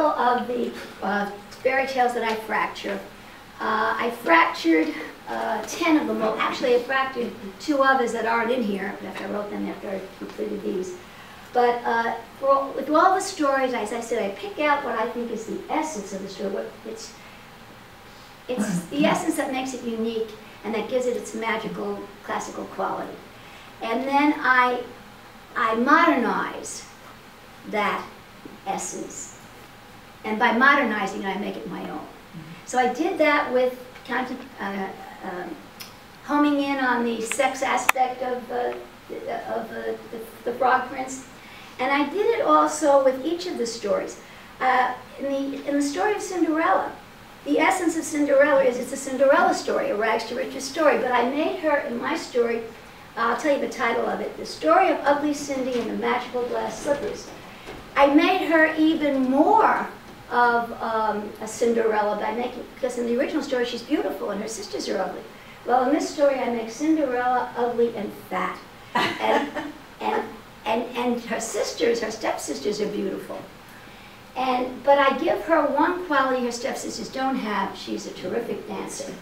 typical of the fairy tales that I fracture. I fractured 10 of them. Well, actually, I fractured 2 others that aren't in here after I wrote them after I completed these. But with all the stories, as I said, I pick out what I think is the essence of the story. It's the essence that makes it unique and that gives it its magical, classical quality. And then I modernize that essence. And by modernizing it, I make it my own. So I did that with kind of homing in on the sex aspect of the Frog Prince. And I did it also with each of the stories. In the story of Cinderella, the essence of Cinderella is it's a Cinderella story, a rags to riches story. But I made her, in my story, I'll tell you the title of it, The Story of Ugly Cindy and the Magical Glass Slippers. I made her even more of a Cinderella by making, because in the original story she's beautiful and her sisters are ugly. Well, in this story I make Cinderella ugly and fat. And her sisters, her stepsisters are beautiful. But I give her one quality her stepsisters don't have. She's a terrific dancer.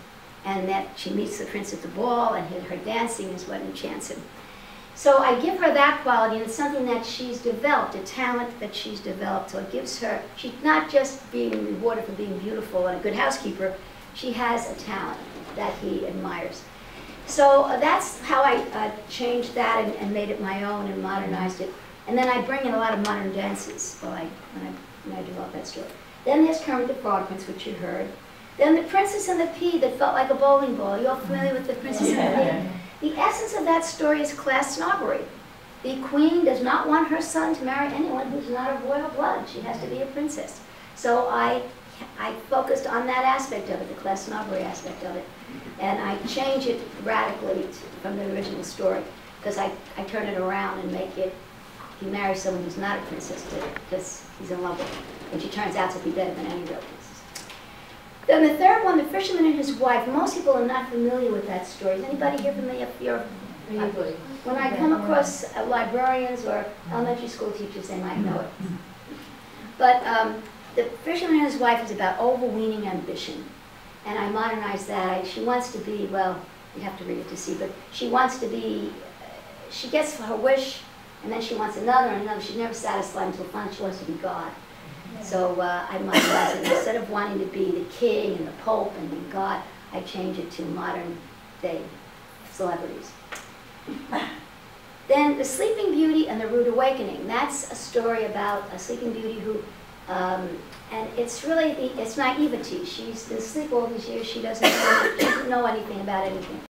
And that she meets the prince at the ball, and her dancing is what enchants him. So I give her that quality, and it's something that she's developed, a talent that she's developed. So it gives her, she's not just being rewarded for being beautiful and a good housekeeper, she has a talent that he admires. So that's how I changed that and made it my own and modernized it. And then I bring in a lot of modern dances when I develop that story. Then there's Kermit the Frog Prince, which you heard. Then the Princess and the Pea that felt like a bowling ball. You all familiar with the Princess and the Pea? The essence of that story is class snobbery. The queen does not want her son to marry anyone who's not of royal blood. She has to be a princess. So I focused on that aspect of it, the class snobbery aspect of it. And I change it radically from the original story, because I turn it around and make it, he marries someone who's not a princess because he's in love with her. And she turns out to be better than any real princess. Then the third one, The Fisherman and His Wife. Most people are not familiar with that story. Is anybody here familiar? When I come across librarians or elementary school teachers, they might know it. But The Fisherman and His Wife is about overweening ambition. And I modernized that. She wants to be, well, you have to read it to see, but she wants to be, she gets her wish, and then she wants another and another. She's never satisfied until finally she wants to be God. So I modernized it. Instead of wanting to be the king and the pope and the God, I change it to modern day celebrities. Then The Sleeping Beauty and the Rude Awakening. That's a story about a sleeping beauty who, and it's really, it's naivety. She's been asleep all these years. She doesn't know anything about anything.